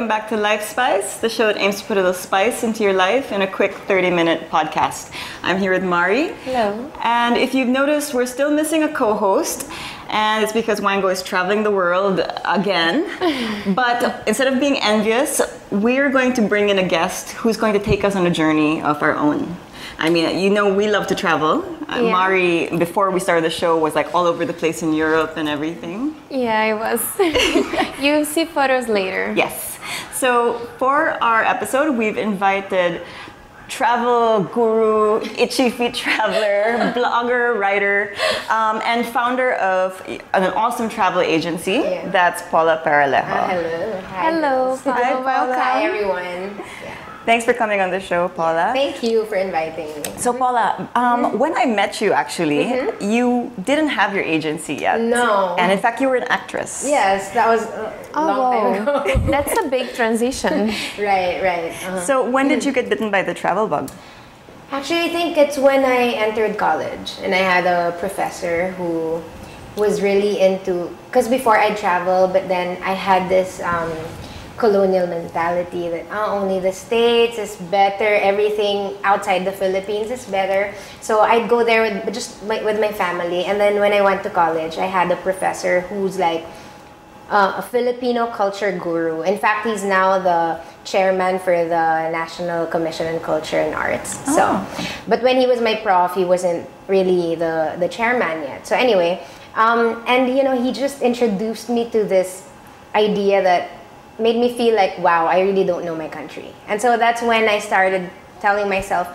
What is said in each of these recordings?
back to Life Spice, the show that aims to put a little spice into your life in a quick 30-minute podcast. I'm here with Mari. Hello. And if you've noticed, we're still missing a co-host, and it's because Wango is traveling the world again. But instead of being envious, we're going to bring in a guest who's going to take us on a journey of our own. I mean, you know, we love to travel. Yeah. Mari, before we started the show, was like all over the place in Europe and everything. Yeah, I was. You'll see photos later. Yes. So for our episode, we've invited travel guru, itchy feet traveler, blogger, writer, and founder of an awesome travel agency. Yeah. That's Paula Paralejo. Hello. Hi. Hello, Hi, Paula. Paula. Hi, everyone. Yeah. Thanks for coming on the show, Paula. Thank you for inviting me. So Paula, when I met you actually, you didn't have your agency yet. No. And in fact, you were an actress. Yes, that was a long time ago. That's a big transition. Right. Uh-huh. So when did you get bitten by the travel bug? Actually, I think it's when I entered college and I had a professor who was really into, because before I traveled, but then I had this colonial mentality that only the States is better, everything outside the Philippines is better. So I'd go there with my family, and then when I went to college, I had a professor who's like a Filipino culture guru. In fact, he's now the chairman for the National Commission on Culture and Arts. Oh. So, but when he was my prof, he wasn't really the chairman yet. So anyway, and you know, he just introduced me to this idea that made me feel like, wow, I really don't know my country. And so that's when I started telling myself,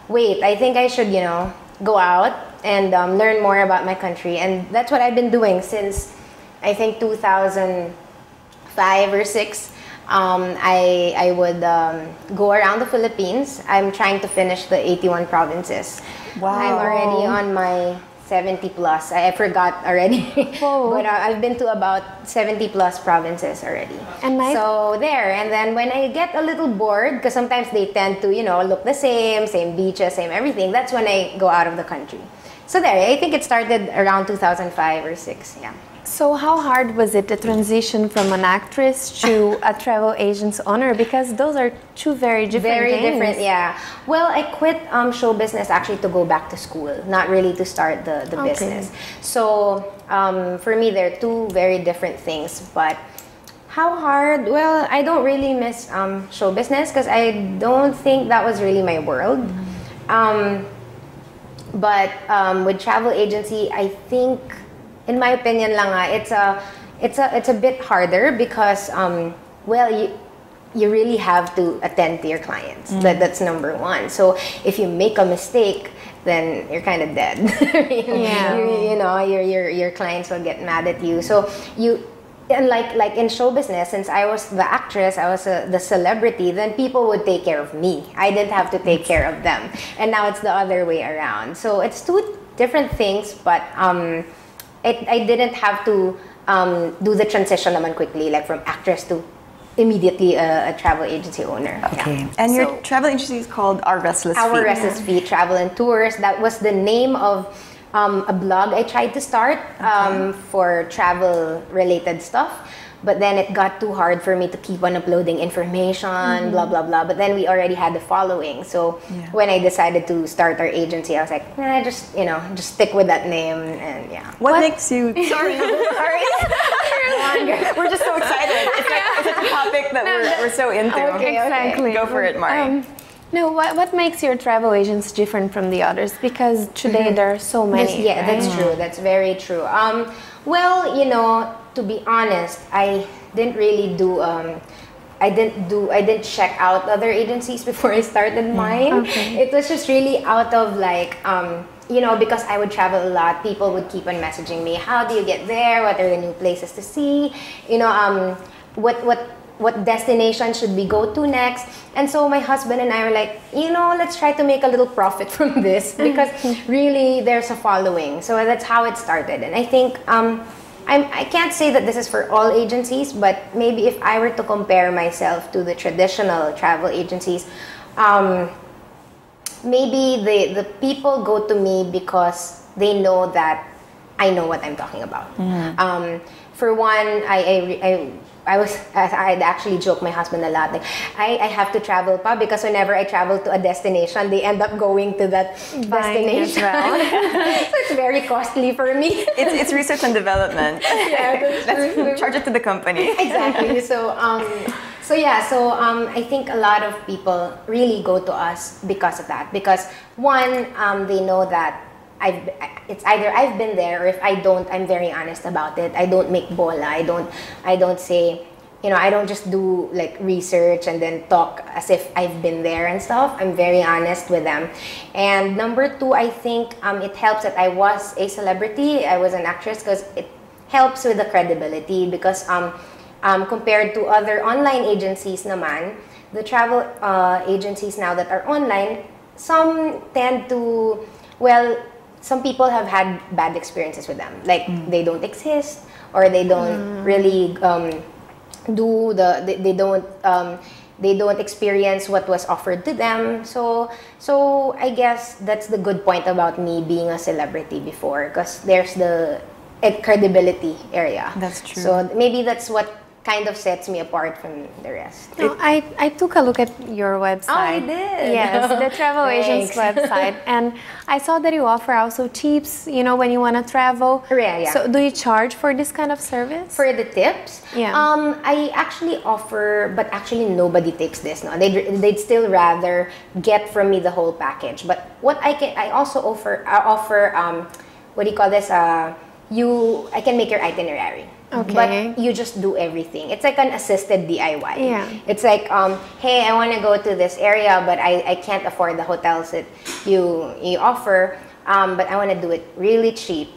wait, I think I should, you know, go out and learn more about my country. And that's what I've been doing since, I think, 2005 or 6. I would go around the Philippines. I'm trying to finish the 81 provinces. Wow. I'm already on my 70 plus. I forgot already. Whoa. But I've been to about 70 plus provinces already. And so there, and then when I get a little bored, because sometimes they tend to, you know, look the same beaches, same everything, that's when I go out of the country. So there, I think it started around 2005 or 6, yeah. So how hard was it, the transition from an actress to a travel agent's owner? Because those are two very different things. Very different, yeah. Well, I quit show business actually to go back to school, not really to start the Okay. business. So for me, they're two very different things. But how hard? Well, I don't really miss show business because I don't think that was really my world. But with travel agency, I think, in my opinion lang, it's a bit harder because well, you really have to attend to your clients. That's number one. So if you make a mistake, then you're kind of dead. Yeah. You know, your clients will get mad at you. So and like in show business, since I was the actress, I was the celebrity, then people would take care of me. I didn't have to take care of them. And now it's the other way around. So it's two different things, but I didn't have to do the transition naman quickly, like from actress to immediately a travel agency owner. Okay. Yeah. And your So, travel agency is called Our Restless Feet. Our Restless Feet Travel and Tours. That was the name of a blog I tried to start for travel-related stuff. But then it got too hard for me to keep on uploading information, blah, blah, blah. But then we already had the following. So when I decided to start our agency, I was like, just stick with that name. And yeah. What makes you... Sorry. We're just so excited. It's like a topic that we're so into. Okay. Exactly. Go for it, Mari. No, what makes your travel agents different from the others? Because today there are so many. Yeah, right? that's true. That's very true. Well, you know, to be honest, I didn't really do. I didn't check out other agencies before I started mine. Okay. It was just really out of like, you know, because I would travel a lot. People would keep on messaging me. How do you get there? What are the new places to see? You know, what destination should we go to next? And so my husband and I were like, you know, let's try to make a little profit from this because really there's a following. So that's how it started. And I think I can't say that this is for all agencies, but maybe if I were to compare myself to the traditional travel agencies, maybe the people go to me because they know that I know what I'm talking about. For one, I'd actually joke my husband a lot, like, I have to travel pa because whenever I travel to a destination, they end up going to that destination. Well. So it's very costly for me. It's research and development. Yeah, that's true. Let's charge it to the company. Exactly. So I think a lot of people really go to us because of that. Because one, they know that it's either I've been there, or if I don't, I'm very honest about it. I don't make bola. I don't say, I don't just do like research and then talk as if I've been there and stuff. I'm very honest with them. And number two, I think it helps that I was a celebrity. I was an actress, because it helps with the credibility, because compared to other online agencies naman, the travel agencies now that are online, some tend to, some people have had bad experiences with them. Like, they don't exist, or they don't really they don't experience what was offered to them. So I guess that's the good point about me being a celebrity before, because there's the credibility area. That's true. So maybe that's what kind of sets me apart from the rest. No, I took a look at your website. Oh, you did? Yes, the travel agent's website. And I saw that you offer also tips, when you want to travel. Yeah. So do you charge for this kind of service? For the tips? Yeah. I actually offer, but actually nobody takes this. No, they'd still rather get from me the whole package. But what I also offer, what do you call this? I can make your itinerary. Okay. But you just do everything. It's like an assisted DIY. Yeah. It's like, hey, I want to go to this area, but I can't afford the hotels that you offer, but I want to do it really cheap.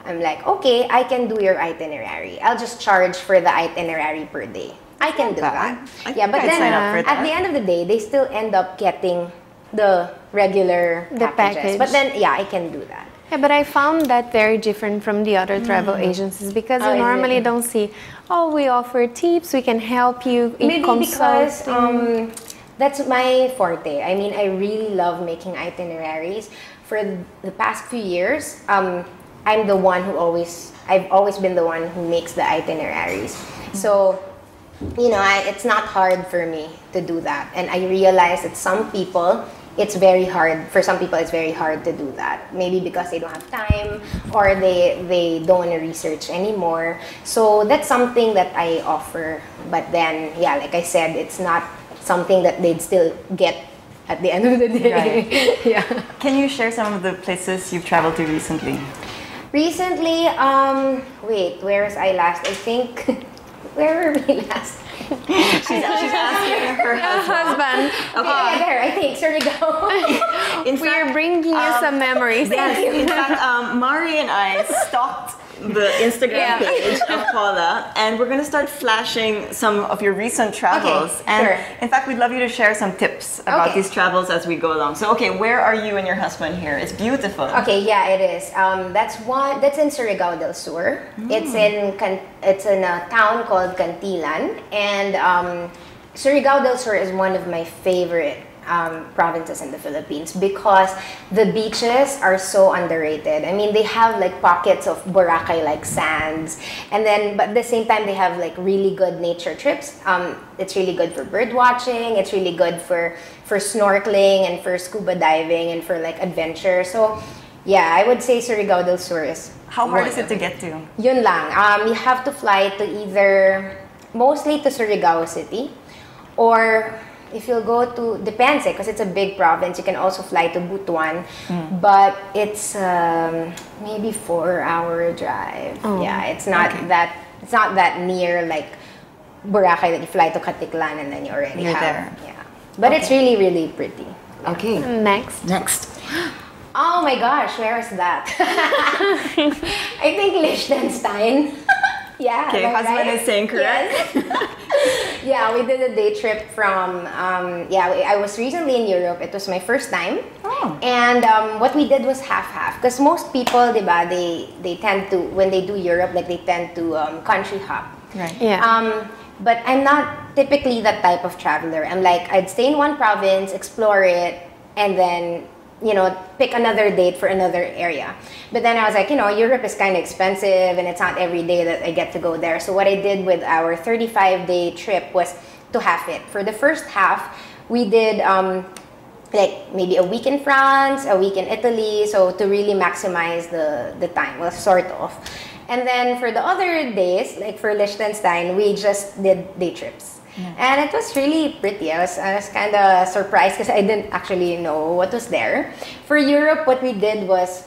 I'm like, okay, I can do your itinerary. I'll just charge for the itinerary per day. I can do that. But then sign up for at that. the end of the day, they still end up getting the regular packages. package. But then, yeah, I can do that. Yeah, but I found that very different from the other travel agencies, because you normally don't see, we offer tips, we can help you. Maybe because that's my forte. I mean, I really love making itineraries. For the past few years, I'm the one I've always been the one who makes the itineraries. So, it's not hard for me to do that. And I realize that some people, it's very hard. For some people, it's very hard to do that. Maybe because they don't have time, or they don't want to research anymore. So that's something that I offer. But then, yeah, like I said, it's not something that they'd still get at the end of the day. Right. Yeah. Can you share some of the places you've traveled to recently? Recently, wait, where was I last? I think, where were we last? She's asking her husband. Okay, there, I think. Surigao. We are bringing you some memories. Yes, in fact, Mari and I stalked the Instagram page of Paula, and we're going to start flashing some of your recent travels. Okay, and sure. in fact, we'd love you to share some tips about Okay. these travels as we go along. So, okay, where are you and your husband here? It's beautiful. Okay, yeah, it is. That's in Surigao del Sur. It's in a town called Cantilan, and Surigao del Sur is one of my favorite provinces in the Philippines, because the beaches are so underrated. I mean, they have like pockets of Boracay-like sands, and then, but at the same time, they have like really good nature trips. It's really good for bird watching. It's really good for snorkeling and for scuba diving and for like adventure. So, yeah, I would say Surigao del Sur is. How hard is it to get to? Yun lang. You have to fly to mostly to Surigao City, or if you'll go to, depends, because it's a big province, you can also fly to Butuan, but it's maybe 4-hour drive. Yeah, it's not that near like Boracay that you fly to Caticlan and then you already You're have. there. Yeah, but it's really, really pretty. Okay. Next. Oh my gosh, where is that? I think Liechtenstein. Yeah. Okay, am I husband right? is saying correct. Yes. Yeah, we did a day trip from, I was recently in Europe. It was my first time. Oh. And what we did was half-half. Because most people, diba, they tend to, when they do Europe, like they tend to country hop. Right. Yeah. But I'm not typically that type of traveler. I'm like, I'd stay in one province, explore it, and then, pick another date for another area. But then I was like, Europe is kind of expensive and it's not every day that I get to go there. So what I did with our 35-day trip was to half it. For the first half, we did like maybe a week in France, a week in Italy, so to really maximize the time, well, sort of. And then for the other days, like for Liechtenstein, we just did day trips. Yeah. And it was really pretty. I was kind of surprised because I didn't actually know what was there. For Europe, what we did was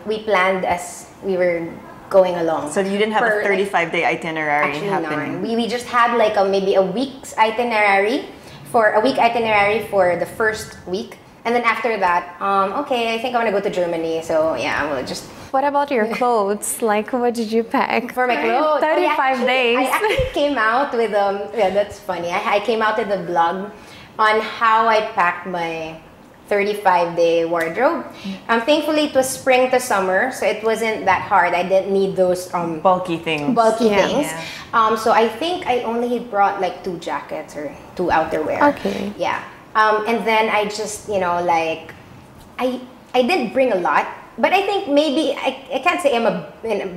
we planned as we were going along. So you didn't have a 35-day itinerary happening? No. We just had like maybe a week's itinerary for the first week. And then after that, okay, I think I want to go to Germany. So yeah, we'll just... What about your clothes? Like, what did you pack? For my clothes? 35 days. I actually came out with, yeah, that's funny. I came out with a blog on how I packed my 35-day wardrobe. Thankfully, it was spring to summer, so it wasn't that hard. I didn't need those bulky things. Yeah. So I think I only brought like 2 jackets or 2 outerwear. Okay. Yeah. And then I just, I didn't bring a lot, but I think maybe, I can't say I'm a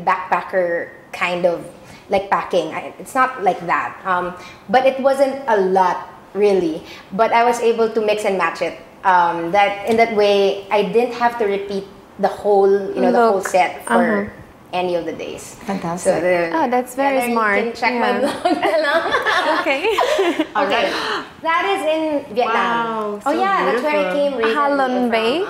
backpacker kind of like packing. It's not like that. But it wasn't a lot really, but I was able to mix and match it. That in that way, I didn't have to repeat the whole, the whole set for any of the days. Fantastic. So that's very smart. You can check my blog. Okay. Okay. That is in Vietnam. Wow, so that's where I came originally Halong Bay.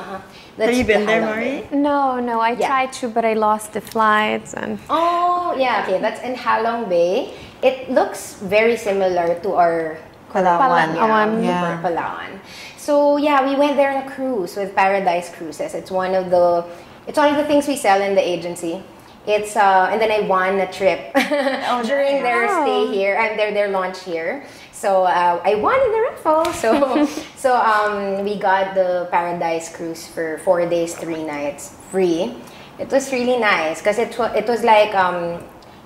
Have you been there, Mari? No, I tried to, but I lost the flights and... Oh, yeah, okay, that's in Halong Bay. It looks very similar to our Palawan. Yeah. Palawan. So yeah, we went there on a cruise with Paradise Cruises. It's one of the things we sell in the agency. It's and then I won a trip during their stay here and their launch here. So I won in the raffle. So we got the Paradise Cruise for 4 days, 3 nights free. It was really nice because it was like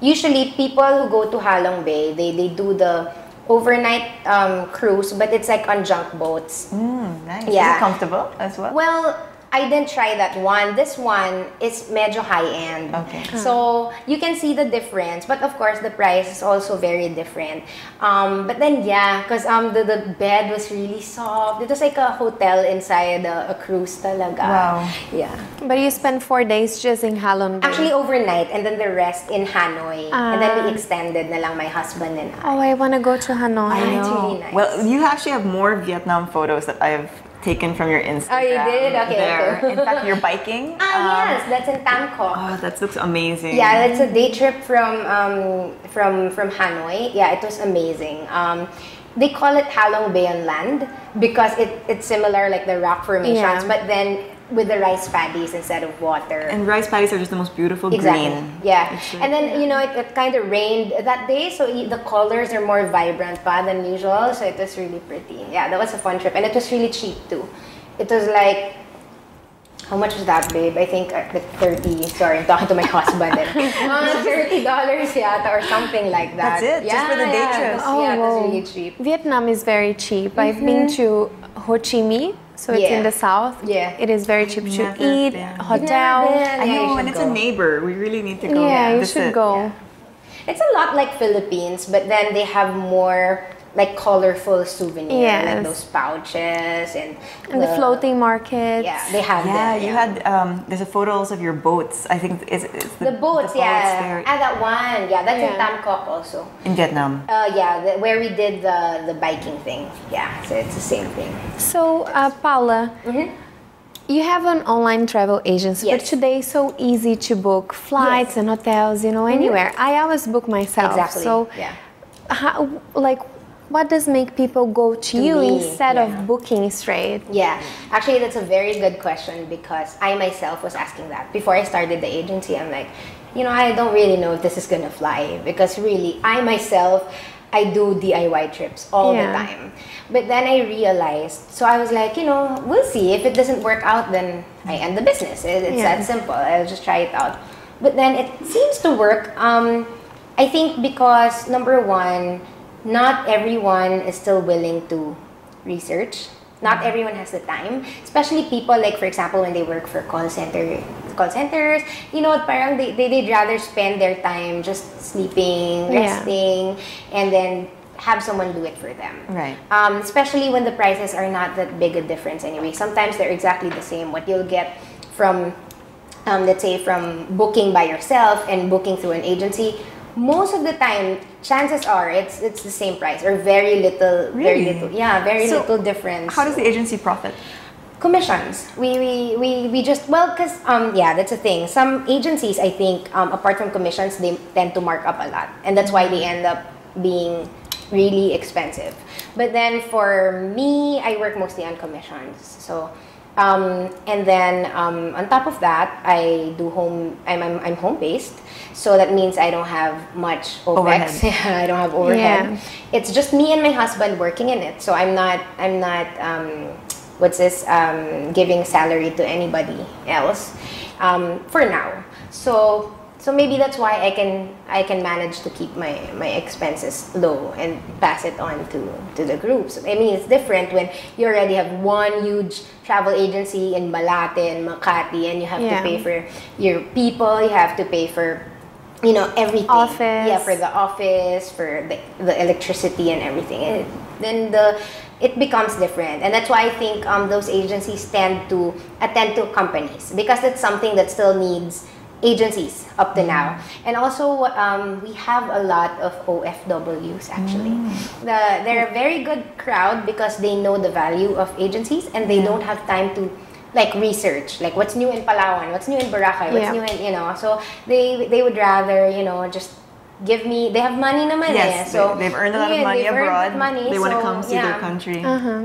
usually people who go to Halong Bay they do the overnight cruise, but it's like on junk boats. Nice. Yeah. Is it comfortable as well? Well, I didn't try that one. This one is medyo high-end. Okay. So you can see the difference. But of course, the price is also very different. But then, yeah, because the bed was really soft. It was like a hotel inside a cruise talaga. Wow. Yeah. But you spent 4 days just in Halong Bay. Actually, overnight. And then the rest in Hanoi. And then we extended na lang my husband and I. Oh, I want to go to Hanoi. It's really nice. Well, you actually have more Vietnam photos that I've taken from your Instagram. Oh, you did? Okay. There. In fact, you're biking. Yes, that's in Bangkok. Oh, that looks amazing. Yeah, it's a day trip from Hanoi. Yeah, it was amazing. They call it Halong Bay on land because it's similar like the rock formations, but then with the rice paddies instead of water. And rice paddies are just the most beautiful green. Yeah. And then, it kind of rained that day, so the colors are more vibrant than usual, so it was really pretty. Yeah, that was a fun trip. And it was really cheap too. It was like, how much was that, babe? I think like 30, sorry, I'm talking to my husband. $30 yata or something like that. That's it, just for the day trips. Yeah, it was really cheap. Vietnam is very cheap. I've been to Ho Chi Minh. So it's in the south. Yeah. It is very cheap to eat, hotel. I know, and it's a neighbor. We really need to go. Yeah, you should go. Yeah. It's a lot like Philippines, but then they have more like colorful souvenirs, like those pouches and the floating markets. Yeah, they have Yeah, them. you had, there's a photos of your boats. I think it's the boats, there. That one. Yeah, that's in Tam Quoc also. In Vietnam. Yeah, where we did the biking thing. Yeah, so it's the same thing. So, Paula, you have an online travel agency, but today it's so easy to book flights and hotels, anywhere. I always book myself. Exactly. So, how, what does make people go to you instead of booking straight? Yeah, actually that's a very good question because I myself was asking that. Before I started the agency, I'm like, I don't really know if this is gonna fly because really, I myself, I do DIY trips all the time. But then I realized, so I was like, we'll see. If it doesn't work out, then I end the business. It's that simple. I'll just try it out. But then it seems to work. I think because number one, not everyone is still willing to research Not everyone has the time, especially people like, for example, when they work for call centers, you know, parang they'd rather spend their time just sleeping, resting, and then have someone do it for them. Right. Especially when the prices are not that big a difference anyway. Sometimes they're exactly the same. What you'll get from, let's say, from booking by yourself and booking through an agency, most of the time, chances are it's the same price or very little, Really? very little. Yeah, very little difference. How does the agency profit? Commissions. We just, well, because yeah, that's a thing. Some agencies, I think, apart from commissions, they tend to mark up a lot, and that's why they end up being really expensive. But then for me, I work mostly on commissions. So, and then on top of that, I do I'm home based. So that means I don't have much OPEX. Yeah, I don't have overhead. Yeah. It's just me and my husband working in it. So I'm not giving salary to anybody else for now. So maybe that's why I can manage to keep my expenses low and pass it on to the groups. I mean, it's different when you already have one huge travel agency in Malate and Makati, and you have to pay for your people, you have to pay for, you know, everything. Office. Yeah, for the office, for the electricity and everything. And then it becomes different. And that's why I think those agencies tend to attend to companies, because it's something that still needs agencies up to now. And also, we have a lot of OFWs actually. They're a very good crowd because they know the value of agencies, and they don't have time to like research, like what's new in Palawan, what's new in Boracay, what's new in, you know. So they would rather, you know, just give me, they have money naman. Yes, So they've earned a lot of money abroad. They want to come see their yeah. country.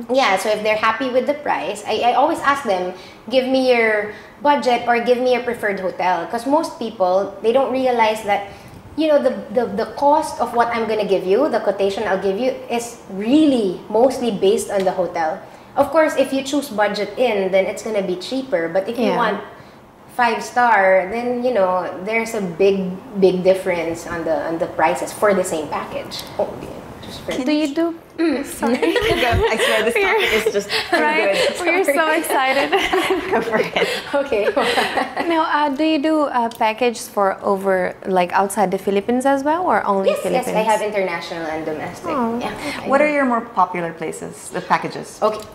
Yeah, so if they're happy with the price, I always ask them, give me your budget or give me your preferred hotel. Because most people, they don't realize that, you know, the cost of what I'm going to give you, the quotation I'll give you, is really mostly based on the hotel. Of course, if you choose budget in, then it's going to be cheaper. But if you want 5-star, then, you know, there's a big difference on the prices for the same package. Oh, just for Do you do? Sorry. I swear this topic is just too good. We're so excited. Go for it. Okay. Now, do you do packages for over, like, outside the Philippines as well, or only Philippines? Yes, I have international and domestic. Oh. Yeah. What are your more popular places, the packages? Okay.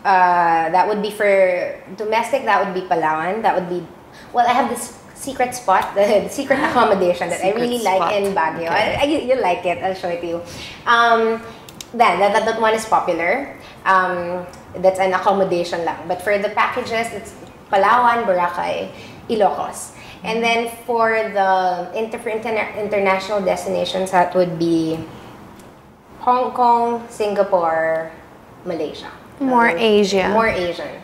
That would be for domestic. That would be Palawan. That would be, well, I have this secret spot, the secret accommodation that I really like in Baguio. Okay. You like it. I'll show it to you. That one is popular. That's an accommodation lang. But for the packages, it's Palawan, Boracay, Ilocos. And then for the international destinations, that would be Hong Kong, Singapore, Malaysia. More Asia. More Asian.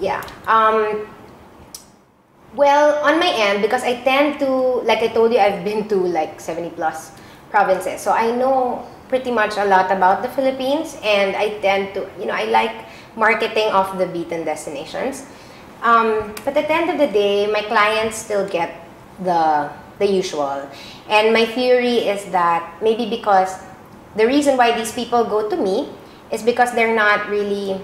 Yeah. Well, on my end, because I tend to, like I told you, I've been to like 70 plus provinces. So I know pretty much a lot about the Philippines, and I tend to, you know, I like marketing off the beaten destinations. But at the end of the day, my clients still get the usual. And my theory is that maybe because the reason why these people go to me is because they're not really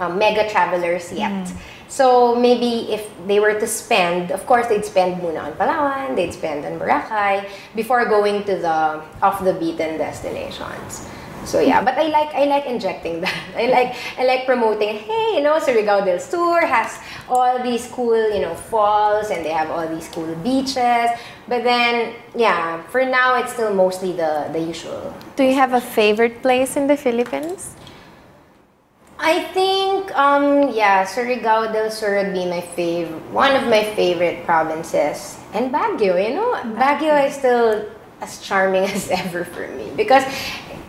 mega travelers yet. So maybe if they were to spend, of course they'd spend muna on Palawan, they'd spend on Boracay before going to the off-the-beaten destinations. So yeah, but I like injecting that. I like promoting, hey, you know, Surigao del Sur has all these cool, you know, falls, and they have all these cool beaches. But then, yeah, for now it's still mostly the usual. Do you have a favorite place in the Philippines? I think, yeah, Surigao del Sur would be one of my favorite provinces. And Baguio, you know, Baguio is still as charming as ever for me. Because,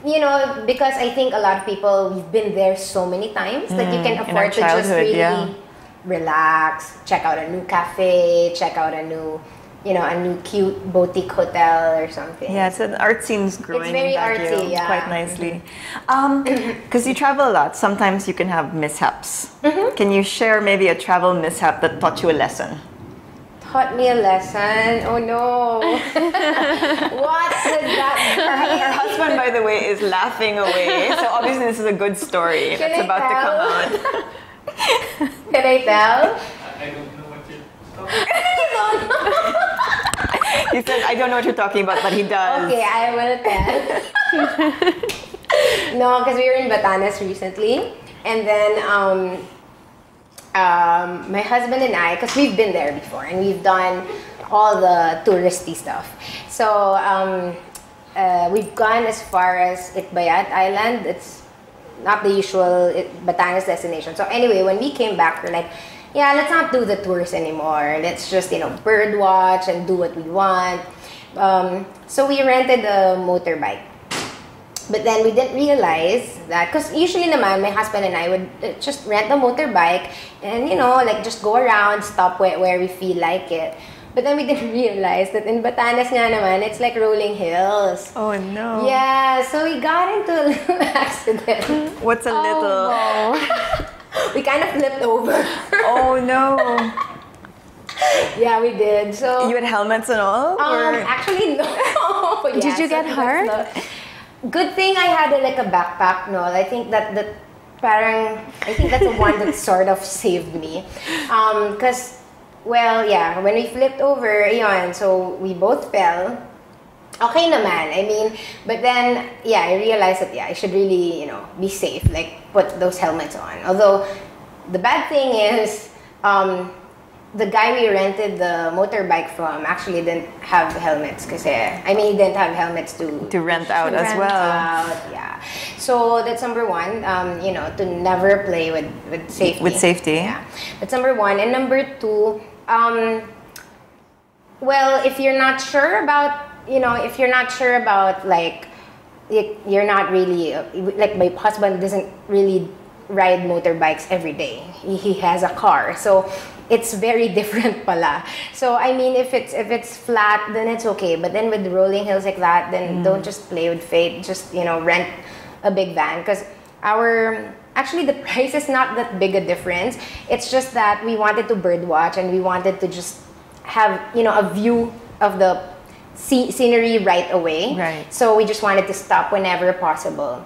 you know, because I think a lot of people, we've been there so many times that you can afford to just really relax, check out a new cafe, check out a new, you know, a new cute boutique hotel or something. Yeah, it's an art scene's growing It's very in Baguio artsy, yeah. quite nicely. Because you travel a lot, sometimes you can have mishaps. Can you share maybe a travel mishap that taught you a lesson? taught me a lesson. Oh no. What did that mean? Her husband, by the way, is laughing away. So obviously this is a good story that's about to come out. Can I tell? I don't know what you're talking about. He said, I don't know what you're talking about, but he does. Okay, I will tell. No, because we were in Batanes recently. And then my husband and I, because we've been there before and we've done all the touristy stuff. So we've gone as far as Itbayat Island. It's not the usual Batanes destination. So anyway, when we came back, we're like, yeah, let's not do the tours anymore. Let's just, bird watch and do what we want. So we rented a motorbike. But then we didn't realize that, because usually naman, my husband and I would just rent a motorbike and, just go around, stop where we feel like it. But then we didn't realize that in Batanes nga naman, it's like rolling hills. Oh no. Yeah, so we got into a little accident. What's a little? Oh, We kind of flipped over. Oh no. Yeah, we did. So You had helmets and all? Or? actually no. Yeah, Did you get that's hurt? Good thing I had a backpack, no. I think that's the one that sort of saved me. Because, when we flipped over, so we both fell. Okay naman, but then, I realized that, I should really, be safe, like, put those helmets on. Although, the bad thing is, the guy we rented the motorbike from actually didn't have helmets kasi, he didn't have helmets to rent out as well. Yeah. So that's number one, to never play with safety. With safety. Yeah. That's number one. And number two, if you're not sure about, like, you're not really, like my husband doesn't really ride motorbikes every day. He has a car. So it's very different pala. So if it's flat, then it's okay. But then with rolling hills like that, then don't just play with fate. Just rent a big van, because actually the price is not that big a difference. It's just that we wanted to bird watch and we wanted to just have a view of the scenery right away. Right. So we just wanted to stop whenever possible.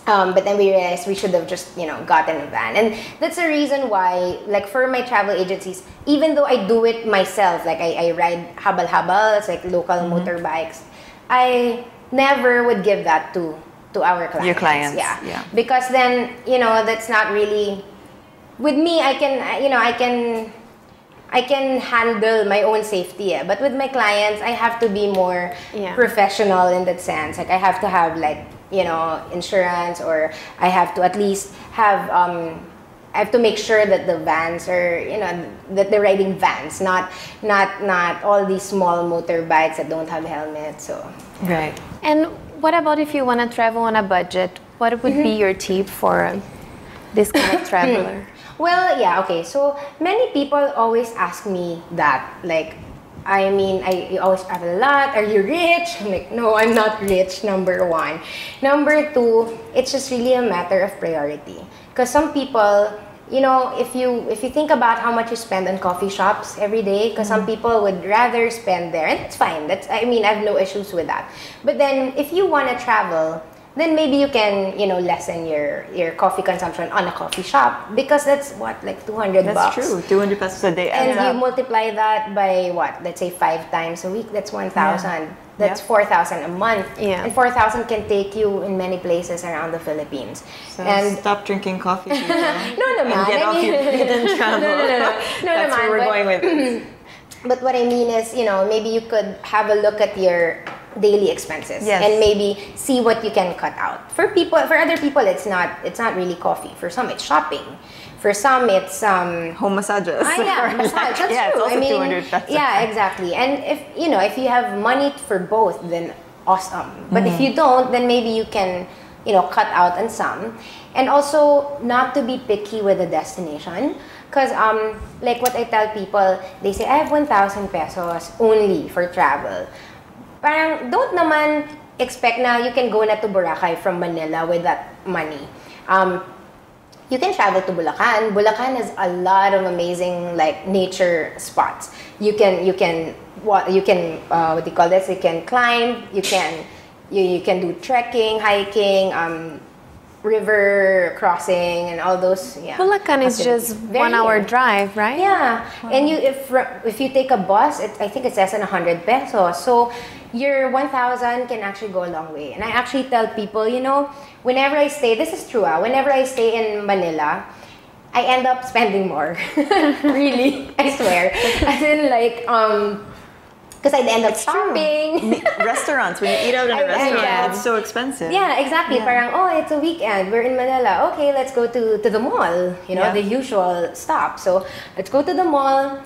But then we realized we should have just, gotten a van. And that's the reason why, like, for my travel agencies, even though I do it myself, like I ride habal-habal, it's like local motorbikes, I never would give that to our clients. Your clients, yeah. Because then, that's not really, with me, I can handle my own safety, but with my clients, I have to be more professional in that sense. Like, I have to have, like, insurance, or I have to at least have, I have to make sure that the vans are, that they're riding vans, not all these small motorbikes that don't have helmets. So Right. And what about if you want to travel on a budget? What would be your tip for this kind of traveler? Well, okay. So many people always ask me that, like, you always travel a lot. Are you rich? I'm like, no, I'm not rich, number one. Number two, it's just really a matter of priority. Because some people, if you think about how much you spend on coffee shops every day, because some people would rather spend there, and it's fine. I have no issues with that. But then, if you want to travel, then maybe you can, lessen your coffee consumption on a coffee shop, because that's like $200 That's bucks. true. 200 pesos a day. And adds you up. multiply that by let's say 5 times a week, that's 1,000. Yeah. That's Yeah. 4,000 a month. Yeah. And 4,000 can take you in many places around the Philippines. So and stop drinking coffee. People. no naman. And get off your feet and travel. No, That's naman, where we're but- going with this. But what I mean is, maybe you could have a look at your daily expenses, Yes. and maybe see what you can cut out. For other people, it's not really coffee. For some, it's shopping. For some, it's Home massages. massage. That's yeah, true. it's also 200 pesos. Yeah, exactly. And if you have money for both, then awesome. But if you don't, then maybe you can, cut out on some. And also, not to be picky with the destination. Because, like what I tell people, they say, I have 1,000 pesos only for travel. Parang, don't naman expect na you can go na to Boracay from Manila with that money. you can travel to Bulacan. Bulacan has a lot of amazing like nature spots. You can what do you call this? You can climb. You can do trekking, hiking, river crossing, and all those. Yeah. Bulacan is just Very 1 hour near. drive, right? Yeah, and if you take a bus, I think it's less than 100 pesos. So your 1,000 can actually go a long way. And I actually tell people, whenever I stay, this is true. Whenever I stay in Manila, I end up spending more. Really, I swear. As in, like, because I'd end up shopping. Restaurants, when you eat out in a restaurant, yeah. it's so expensive. Yeah, exactly. Yeah. Parang, oh, it's a weekend. We're in Manila. Okay, let's go to the mall. Yeah. The usual stop. So, let's go to the mall.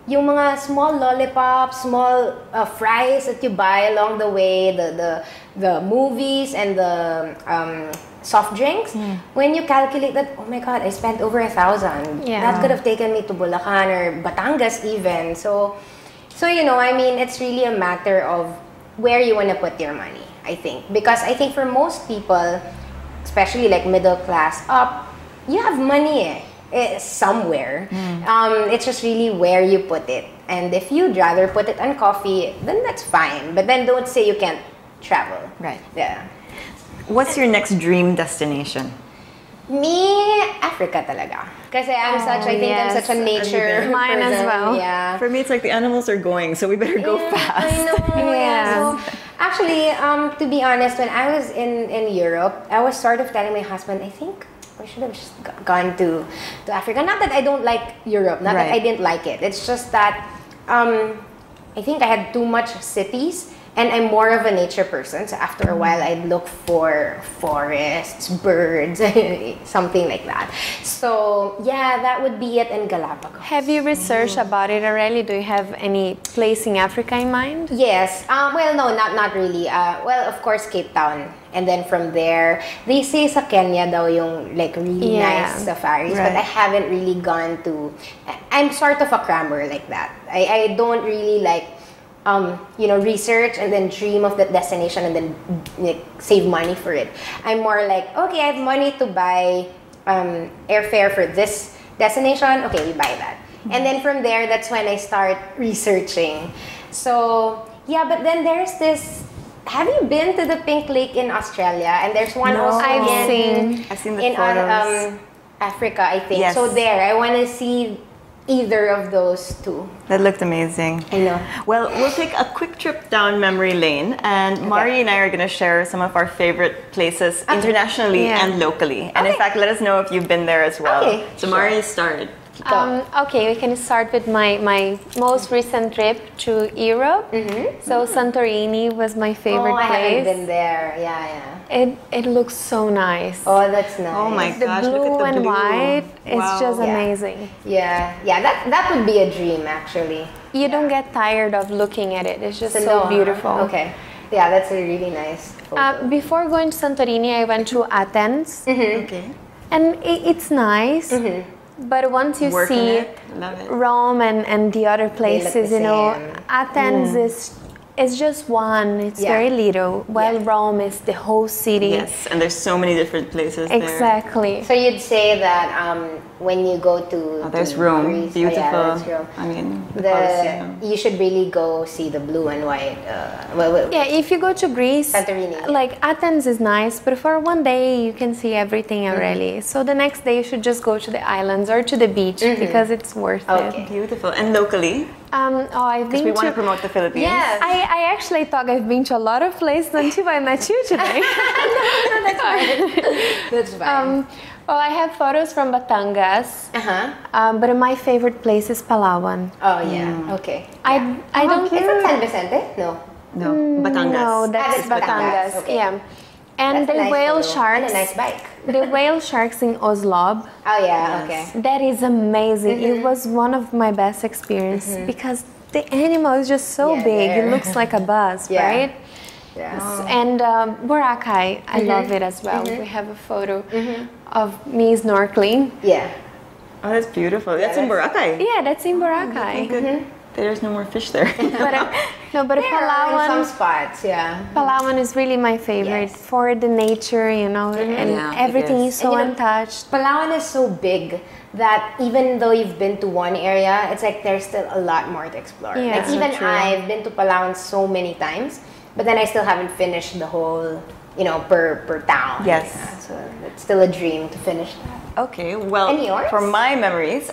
Yung mga small lollipops, small fries that you buy along the way, the movies and the soft drinks. When you calculate that, oh my God, I spent over 1,000. Yeah. That could have taken me to Bulacan or Batangas even. So it's really a matter of where you want to put your money, I think. Because I think for most people, especially like middle class up, you have money somewhere. It's just really where you put it. And if you'd rather put it on coffee, then that's fine. But then don't say you can't travel. Right. Yeah. What's your next dream destination? Me, Africa talaga. Kasi I'm such a nature Mine as person. well. Yeah. For me, it's like the animals are going, so we better go fast. I know, Yeah. So, actually, to be honest, when I was in Europe, I was sort of telling my husband, I think I should have just gone to Africa. Not that I don't like Europe, not that I didn't like it. It's just that I think I had too much cities. And I'm more of a nature person, so after a while I'd look for forests, birds, something like that. So yeah, that would be it in Galapagos. Have you researched about it already? Do you have any place in Africa in mind? Yes. Well, no, not really. Well, of course, Cape Town. And then from there, they say sa Kenya daw yung like really nice safaris, but I haven't really gone to. I'm sort of a crammer like that. I don't really like research and then dream of that destination and then save money for it. I'm more like, okay, I have money to buy airfare for this destination. Okay, we buy that. And then from there, that's when I start researching. So, yeah, but then there's this. Have you been to the Pink Lake in Australia? And there's one also I've seen the photos. Africa, I think. Yes. So there, I want to see either of those two. That looked amazing. I know. Well, we'll take a quick trip down memory lane, and Mari and I are going to share some of our favorite places internationally and locally. And in fact, let us know if you've been there as well. Okay, So Mari started. Okay, we can start with my most recent trip to Europe. So Santorini was my favorite I haven't place. been there. Yeah. It looks so nice. Oh, that's nice. Oh my The gosh, blue look at the and blue. white is Wow. just Yeah. amazing. Yeah. That would be a dream actually. You don't get tired of looking at it. It's just so no, huh? beautiful. Okay. Yeah, that's a really nice photo. Before going to Santorini, I went to Athens, Okay. and it's nice. But once you Work on see it. Love it. Rome and the other places, the same. Athens is just one. It's Yeah. very little. While Rome is the whole city. Yes, and there's so many different places there. Exactly. So you'd say that when you go to There's to Rome, Greece, beautiful. that's Rome. I mean, the Colosseum. You should really go see the blue and white. Yeah, if you go to Greece, Santorini. like Athens is nice, but for one day you can see everything already. So the next day you should just go to the islands or to the beach because it's worth Okay. it. Beautiful. And locally, I've because been we want to to. promote the Philippines. Yes. I actually thought I've been to a lot of places until I met you today. That's fine. Well, I have photos from Batangas, Uh-huh. but my favorite place is Palawan. Oh, yeah. Okay. I don't. Is that San Vicente? No. No, Batangas. No, that's it's Batangas. Batangas. Okay. Yeah, and That's a the nice whale photo. sharks. And a nice bike. The whale sharks in Oslob. Oh, yeah. Okay. That is amazing. It was one of my best experiences because the animal is just so Yeah, big. It there. looks like a bus, Yeah. right? Yeah. And Boracay, I love it as well. We have a photo of me snorkeling. Yeah. Oh, that's beautiful. That's in Boracay. Yeah, that's in Boracay. there's no more fish there. But There are in some Palawan, spots, yeah. Palawan is really my favorite Yes. for the nature, and Yeah, it everything is. is so And untouched. Palawan is so big that even though you've been to one area, it's like there's still a lot more to explore. Yeah, like so even true. I've been to Palawan so many times, but then I still haven't finished the whole, per town. Yes. Yeah, so it's still a dream to finish that. Okay, well, And yours? for my memories,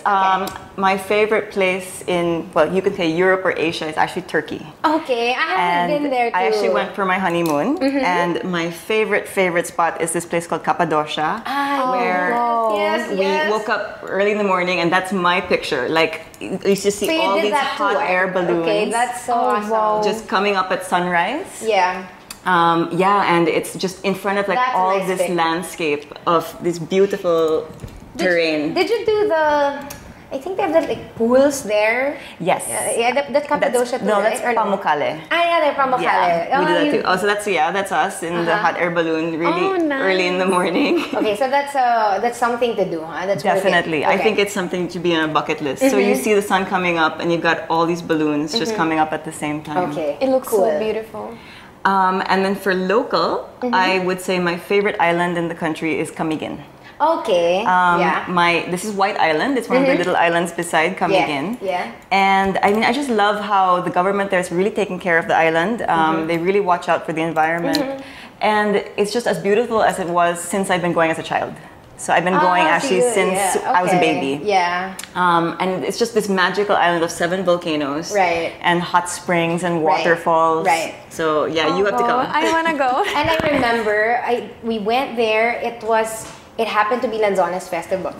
my favorite place in, well, you could say Europe or Asia is actually Turkey. Okay, I haven't been there too. I actually went for my honeymoon, and my favorite spot is this place called Cappadocia, where yes, we woke up early in the morning, and that's my picture. Like, you just see So you all did these that hot too, air balloons Okay, that's so awesome. wow. just coming up at sunrise. Yeah. And it's just in front of like That's a all nice this pic. landscape of this beautiful terrain. Did you do the? I think they have that like pools there. Yes. Yeah, that's Cappadocia too, No, right? that's Or no? Pamukkale. Yeah, they're Pamukkale. Yeah, we do that you- too. Oh, so that's us in the hot air balloon, really Oh, nice. early in the morning. Okay, so that's something to do, huh? That's worth it. Definitely, I Okay. think it's something to be on a bucket list. So you see the sun coming up, and you've got all these balloons just coming up at the same time. Okay. It looks cool. so beautiful. And then for local, I would say my favorite island in the country is Camiguin. Okay. Yeah. This is White Island. It's one of the little islands beside Camiguin. Yeah. And I mean, I just love how the government there is really taking care of the island. They really watch out for the environment. And it's just as beautiful as it was since I've been going as a child. So I've been going actually since I was a baby. Yeah. And it's just this magical island of 7 volcanoes. Right. And hot springs and waterfalls. Right. So yeah, you have to come. I want to go. And I remember we went there. It happened to be Lanzones festival,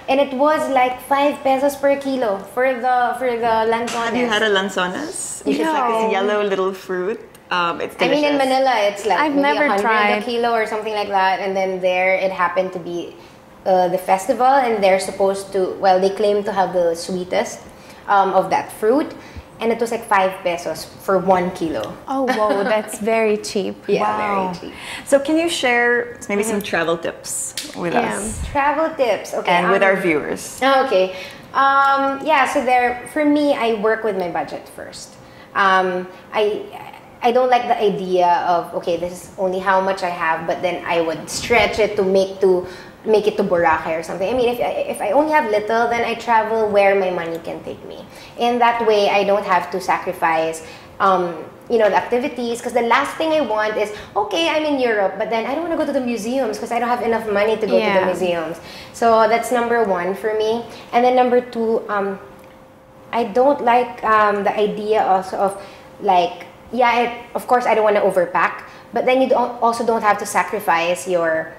and it was like 5 pesos per kilo for the Lanzones. Have you had a lanzones? It's like this yellow little fruit. It's delicious. I mean, in Manila, it's like I've maybe never 100 tried. a kilo or something like that. And then there, it happened to be the festival, and they're supposed to. Well, they claim to have the sweetest of that fruit, and it was like 5 pesos for 1 kilo. Oh, wow, that's very cheap. Yeah, Wow. very cheap. So can you share maybe some travel tips with us Travel tips, okay, and with our viewers? Okay. So for me, I work with my budget first. I don't like the idea of, okay, this is only how much I have, but then I would stretch it to make it to Boracay or something. I mean, if I only have little, then I travel where my money can take me. In that way, I don't have to sacrifice the activities, because the last thing I want is, okay, I'm in Europe, but then I don't want to go to the museums because I don't have enough money to go to the museums. So that's number 1 for me. And then number 2, I don't like the idea also of like, of course I don't want to overpack, but then you also don't have to sacrifice your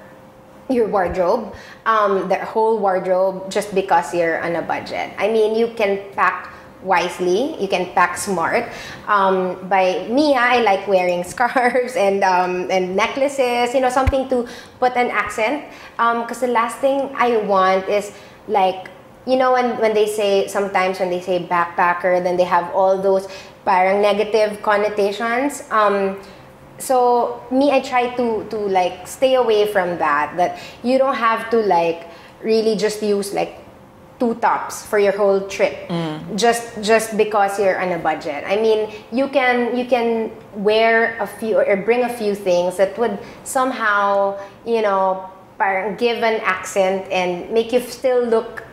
wardrobe, the whole wardrobe, just because you're on a budget. I mean, you can pack wisely, you can pack smart. By me, I like wearing scarves and necklaces, something to put an accent. Because the last thing I want is like, when they say backpacker, then they have all those parang negative connotations. So me, I try to like stay away from that you don't have to like really just use like 2 tops for your whole trip just because you're on a budget. I mean, you can wear a few or bring a few things that would somehow parang give an accent and make you still look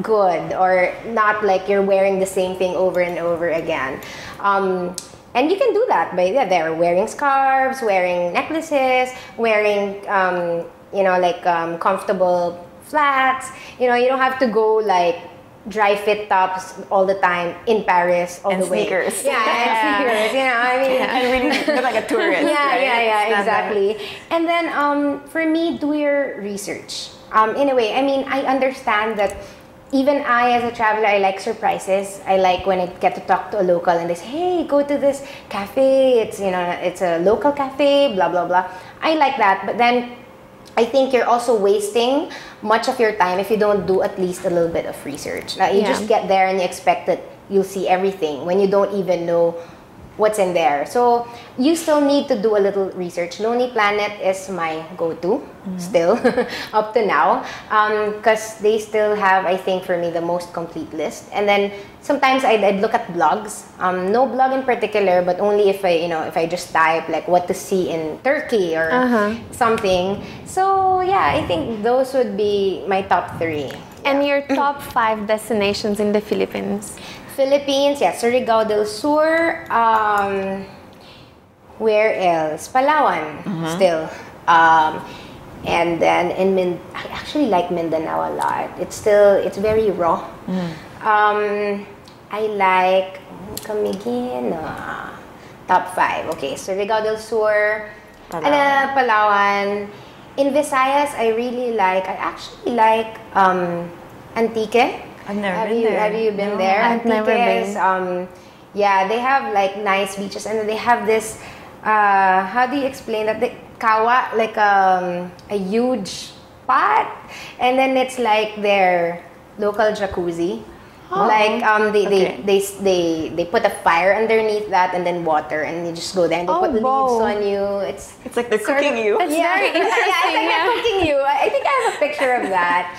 good, or not like you're wearing the same thing over and over again. And you can do that by they're wearing scarves, wearing necklaces, wearing comfortable flats. You don't have to go like dry fit tops all the time in Paris all And the way. sneakers. Yeah, and sneakers. I mean, And really look like a tourist. yeah, exactly. And then for me, do your research. In a way, I mean, I understand that even I, as a traveler, I like surprises. I like when I get to talk to a local and they say, hey, go to this cafe. It's a local cafe, blah, blah, blah. I like that. But then I think you're also wasting much of your time if you don't do at least a little bit of research. You just get there and you expect that you'll see everything when you don't even know what's in there. So you still need to do a little research. Lonely Planet is my go-to still up to now, because they still have, I think, for me, the most complete list. And then sometimes I'd look at blogs. No blog in particular, but only if I just type like what to see in Turkey or something. So yeah, I think those would be my top 3. And your top 5 destinations in the Philippines? Philippines, yeah, Surigao del Sur. Where else? Palawan, still. And then I actually like Mindanao a lot. It's very raw. I like Camiguin. Top 5. Okay, Surigao del Sur, Palawan. In Visayas, I actually like Antique. I've never been there. Have you been there? I've never been. Yeah, they have like nice beaches, and then they have this. How do you explain that? The kawa, like a huge pot, and then it's like their local jacuzzi. Like they put a fire underneath that, and then water, and you just go there and they put leaves on you. It's like they're cooking you. It's very interesting. It's like they're cooking you. I think I have a picture of that.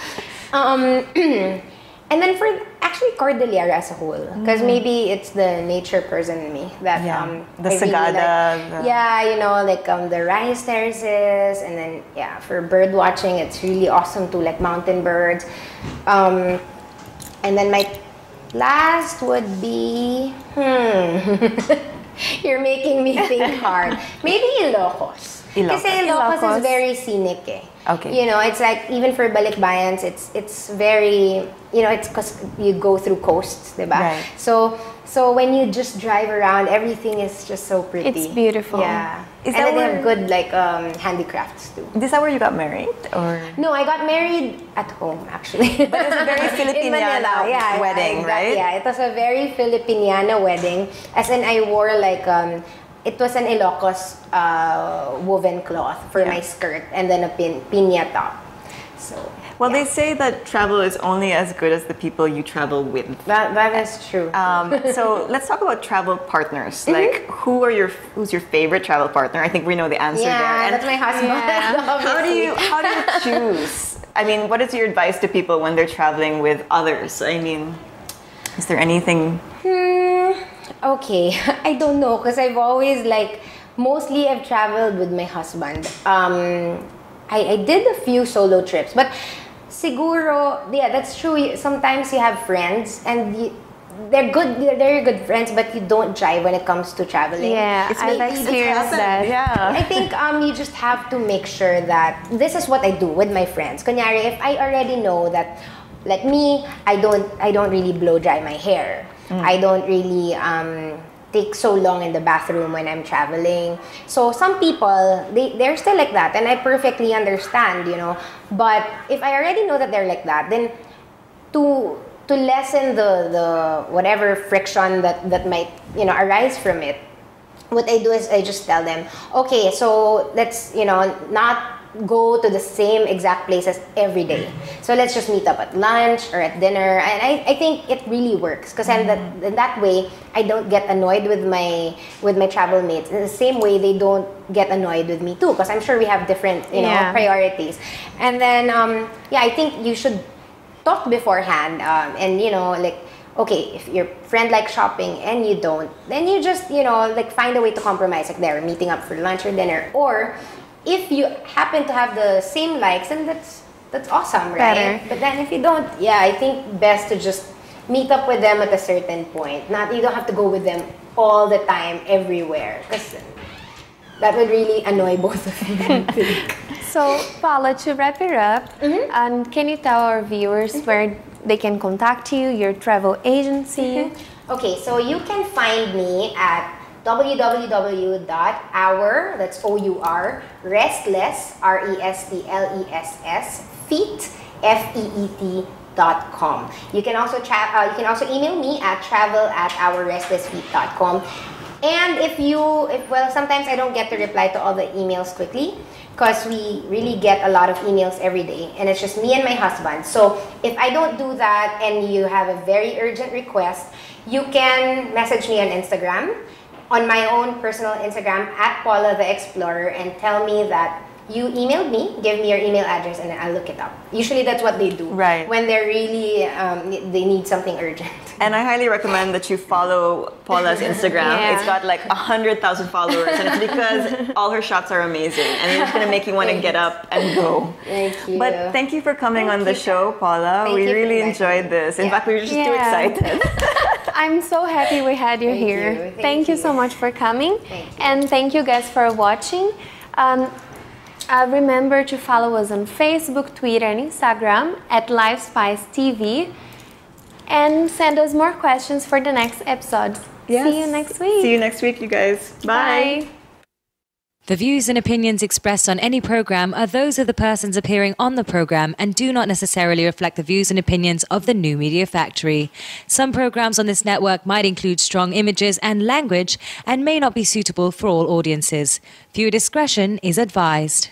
And then for actually Cordillera as a whole, because maybe it's the nature person in me that the I really Sagada, like the rice terraces, and then for bird watching it's really awesome too, like mountain birds. And then my last would be you're making me think hard. Maybe Ilocos. Kasi Ilocos is very scenic eh. Okay. It's like even for balikbayans, it's very, it's because you go through coasts, diba? Right. So when you just drive around, everything is just so pretty. It's beautiful. Yeah. And then they have good like handicrafts too. Is that where you got married, or? No, I got married at home actually. But it's a very Filipiniana wedding, right? Yeah, it was a very Filipiniana wedding. As in, I wore like it was an Ilocos woven cloth for my skirt, and then a piña top. So they say that travel is only as good as the people you travel with. That is true. So let's talk about travel partners. Like, who's your favorite travel partner? I think we know the answer there. Yeah, that's my husband. How do you choose? I mean, what is your advice to people when they're traveling with others? I mean, is there anything? Okay, I don't know, because I've always mostly I've traveled with my husband. I did a few solo trips, but siguro, yeah, that's true. Sometimes you have friends and they're good friends, but you don't jive when it comes to traveling. Yeah, I've experienced that. Yeah. I think you just have to make sure that this is what I do with my friends. Kunyari, if I already know that, like me, I don't really blow dry my hair. I don't really take so long in the bathroom when I'm traveling. So some people, they're still like that, and I perfectly understand, But if I already know that they're like that, then to lessen the whatever friction that might arise from it, what I do is I just tell them, okay, so let's not go to the same exact places every day. So let's just meet up at lunch or at dinner, and I think it really works, because in that way I don't get annoyed with my travel mates. In the same way, they don't get annoyed with me too, because I'm sure we have different priorities. And then I think you should talk beforehand, and okay, if your friend likes shopping and you don't, then you just find a way to compromise, like they're meeting up for lunch or dinner. Or if you happen to have the same likes, then that's awesome, right? Better. But then if you don't, I think best to just meet up with them at a certain point. You don't have to go with them all the time, everywhere, because that would really annoy both of you. So, Paula, to wrap it up, can you tell our viewers where they can contact you, your travel agency? Okay, so you can find me at www.our, that's O-U-R, restless, R-E-S-T-L-E-S-S, feet, F-E-E-T.com. You can also email me at travel@ourrestlessfeet.com. And sometimes I don't get to reply to all the emails quickly, because we really get a lot of emails every day, and it's just me and my husband. So if I don't do that and you have a very urgent request, you can message me on Instagram on my own personal Instagram at Paula the Explorer and tell me that you emailed me, give me your email address, and then I'll look it up. Usually that's what they do. Right. When they're really, they need something urgent. And I highly recommend that you follow Paula's Instagram. Yeah. It's got like 100,000 followers, and it's because all her shots are amazing, and it's gonna make you want to get up and go. Thank you. But thank you for coming on the show, Paula. Thank we you for really inviting enjoyed me. this. In Yeah. fact, we were just too Yeah. excited. I'm so happy we had you Thank here. you. Thank you so much for coming. Thank you. And thank you guys for watching. Remember to follow us on Facebook, Twitter, and Instagram at LiveSpice TV. And send us more questions for the next episodes. Yes. See you next week. See you next week, you guys. Bye. The views and opinions expressed on any program are those of the persons appearing on the program and do not necessarily reflect the views and opinions of the New Media Factory. Some programs on this network might include strong images and language and may not be suitable for all audiences. Viewer discretion is advised.